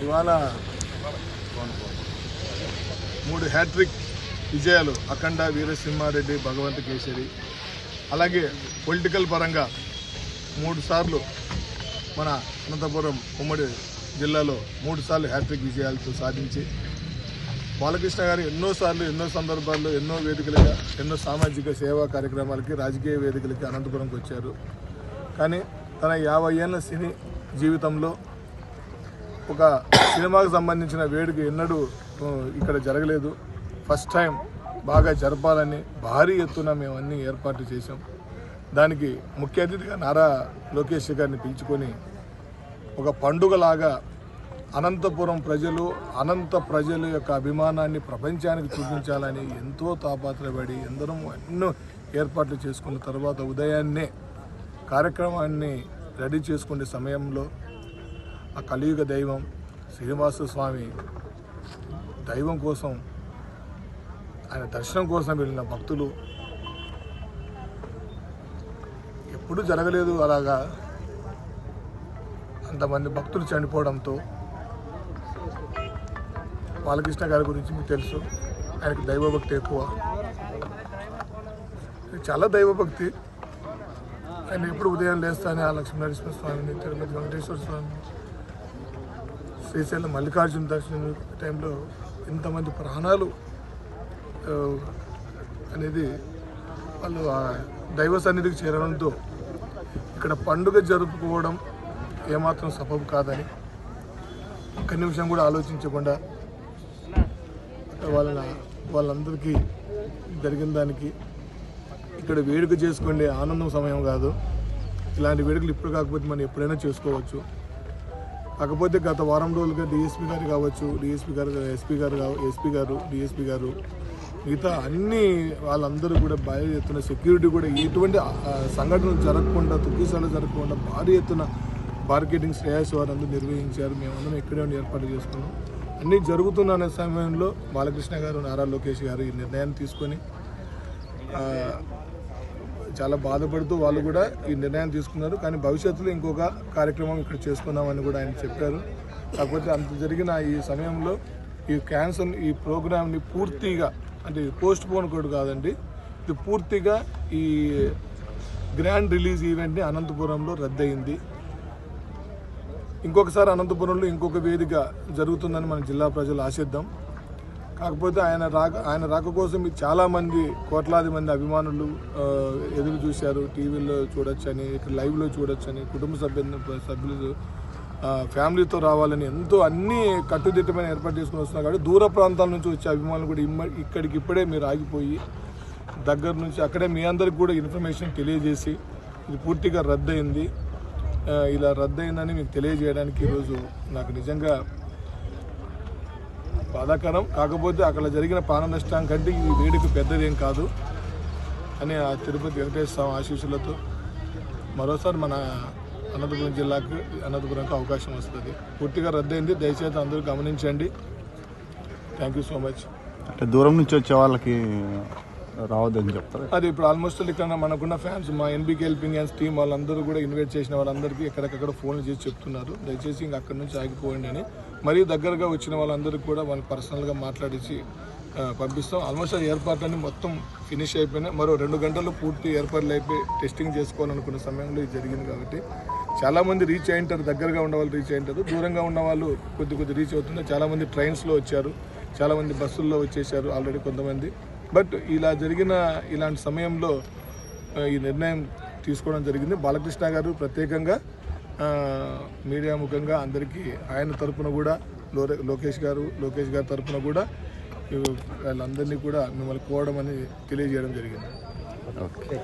ఇవాళ 3 హ్యాట్రిక్ విజయాలు అఖండ, వీరసింహారెడ్డి, భగవంత్ కేసరి. అలాగే పొలిటికల్ పరంగా 3 సార్లు మన అనంతపురం ఉమ్మడి జిల్లాలో 3 సార్లు హ్యాట్రిక్ విజయాలతో సాధించి బాలకృష్ణ గారు ఎన్నోసార్లు ఎన్నో సందర్భాల్లో ఎన్నో వేదికలుగా ఎన్నో సామాజిక సేవా కార్యక్రమాలకి రాజకీయ వేదికలకి అనంతపురంకి వచ్చారు. కానీ తన 50 ఏళ్ళ సినీ జీవితంలో ఒక సినిమాకు సంబంధించిన వేడుక ఎన్నడూ ఇక్కడ జరగలేదు. ఫస్ట్ టైం బాగా జరపాలని భారీ ఎత్తున మేము అన్నీ ఏర్పాట్లు చేసాం. దానికి ముఖ్య అతిథిగా నారా లోకేష్ గారిని పిలుచుకొని ఒక పండుగలాగా అనంతపురం ప్రజలు అనంత ప్రజల యొక్క అభిమానాన్ని ప్రపంచానికి చూపించాలని ఎంతో తాపత్రయపడి ఎందరం ఎన్నో ఏర్పాట్లు చేసుకున్న తర్వాత ఉదయాన్నే కార్యక్రమాన్ని రెడీ చేసుకునే సమయంలో ఆ కలియుగ దైవం శ్రీనివాస స్వామి దైవం కోసం ఆయన దర్శనం కోసం వెళ్ళిన భక్తులు ఎప్పుడూ జరగలేదు అలాగా అంతమంది భక్తులు చనిపోవడంతో బాలకృష్ణ గారి గురించి మీకు తెలుసు, ఆయనకి దైవభక్తి ఎక్కువ, చాలా దైవభక్తి. ఆయన ఎప్పుడు ఉదయం లేస్తానే ఆ లక్ష్మీనరసింహ స్వామిని, తిరుపతి వెంకటేశ్వర స్వామిని, శ్రీశైలం మల్లికార్జున దర్శనం టైంలో ఇంతమంది ప్రాణాలు అనేది వాళ్ళు ఆ దైవ సన్నిధికి చేరడంతో ఇక్కడ పండుగ జరుపుకోవడం ఏమాత్రం సబబు కాదని ఒక్క నిమిషం కూడా ఆలోచించకుండా వాళ్ళందరికీ జరిగిన దానికి ఇక్కడ వేడుక చేసుకునే ఆనందం సమయం కాదు. ఇలాంటి వేడుకలు ఇప్పుడు కాకపోతే మనం ఎప్పుడైనా చేసుకోవచ్చు. కాకపోతే గత వారం రోజులుగా డిఎస్పీ గారు కావచ్చు, ఎస్పీ గారు మిగతా అన్ని వాళ్ళందరూ కూడా భారీ ఎత్తున సెక్యూరిటీ కూడా ఎటువంటి సంఘటనలు జరగకుండా, తొక్కిసాలు జరగకుండా భారీ ఎత్తున మార్కెటింగ్ శ్రేయస్ వారు అందరూ నిర్వహించారు. మేమందరం ఇక్కడే ఉండి ఏర్పాటు చేసుకున్నాం. అన్నీ జరుగుతున్న సమయంలో బాలకృష్ణ గారు, నారా లోకేష్ గారు ఈ నిర్ణయాన్ని తీసుకొని చాలా బాధపడుతూ వాళ్ళు కూడా ఈ నిర్ణయం తీసుకున్నారు. కానీ భవిష్యత్తులో ఇంకొక కార్యక్రమం ఇక్కడ చేసుకున్నామని కూడా ఆయన చెప్పారు. కాకపోతే అంత జరిగిన ఈ సమయంలో ఈ ప్రోగ్రామ్ని పూర్తిగా, అంటే పోస్ట్ పోన్ కూడా కాదండి, ఇది పూర్తిగా ఈ గ్రాండ్ రిలీజ్ ఈవెంట్ని అనంతపురంలో రద్దయింది. ఇంకొకసారి అనంతపురంలో ఇంకొక వేదిక జరుగుతుందని మన జిల్లా ప్రజలు ఆశిద్దాం. కాకపోతే ఆయన రాక కోసం చాలామంది, కోట్లాది మంది అభిమానులు ఎదురు చూశారు. టీవీలో చూడొచ్చని, ఇక్కడ లైవ్లో చూడొచ్చని, కుటుంబ సభ్యులు ఫ్యామిలీతో రావాలని ఎంతో అన్ని కట్టుదిట్టమైన ఏర్పాటు చేసుకుని వస్తున్నారు. కాబట్టి దూర ప్రాంతాల నుంచి వచ్చే అభిమానులు కూడా ఇక్కడికిప్పుడే మీరు ఆగిపోయి దగ్గర నుంచి అక్కడే మీ అందరికి కూడా ఇన్ఫర్మేషన్ తెలియజేసి ఇది పూర్తిగా రద్దయింది, ఇలా రద్దయిందని మీకు తెలియజేయడానికి ఈరోజు నాకు నిజంగా బాధాకరం. కాకపోతే అక్కడ జరిగిన ప్రాణ నష్టం కంటే ఈ వేడుక పెద్దదేం కాదు అని ఆ తిరుపతి వెంకటేశ్వర స్వామి ఆశీస్సులతో మరోసారి మన అనంతపురంకి అవకాశం వస్తుంది. పూర్తిగా రద్దయింది, దయచేసి అందరూ గమనించండి. Thank you so much. అంటే దూరం నుంచి వచ్చే వాళ్ళకి రావద్దని చెప్తారు. అది ఇప్పుడు ఆల్మోస్ట్ ఇక్కడ మనకున్న ఫ్యాన్స్, మా ఎన్బీకే హెల్పింగ్ హ్యాండ్స్ టీం వాళ్ళందరూ కూడా ఇన్వైట్ చేసిన వాళ్ళందరికీ ఎక్కడెక్కడ ఫోన్లు చేసి చెప్తున్నారు, దయచేసి ఇంక అక్కడి నుంచి ఆగిపోండి అని. మరీ దగ్గరగా వచ్చిన వాళ్ళందరికీ కూడా వాళ్ళు పర్సనల్గా మాట్లాడించి పంపిస్తాం. ఆల్మోస్ట్ ఆ ఏర్పాట్లన్నీ మొత్తం ఫినిష్ అయిపోయినాయి. మరో 2 గంటల్లో పూర్తి ఏర్పాట్లు అయిపోయి టెస్టింగ్ చేసుకోవాలనుకున్న సమయంలో ఇది జరిగింది. కాబట్టి చాలామంది రీచ్ అయ్యింటారు, దగ్గరగా ఉన్న వాళ్ళు రీచ్ అయ్యింటారు, దూరంగా ఉన్న వాళ్ళు కొద్ది రీచ్ అవుతున్నారు. చాలామంది ట్రైన్స్లో వచ్చారు, చాలామంది బస్సుల్లో వచ్చేసారు ఆల్రెడీ కొంతమంది. బట్ ఇలాంటి సమయంలో ఈ నిర్ణయం తీసుకోవడం జరిగింది. బాలకృష్ణ గారు ప్రత్యేకంగా మీడియా ముఖంగా అందరికీ ఆయన తరపున కూడా లోకేష్ గారి తరపున కూడా వాళ్ళందరినీ కూడా మిమ్మల్ని కోవడం అని తెలియజేయడం జరిగింది. ఓకే.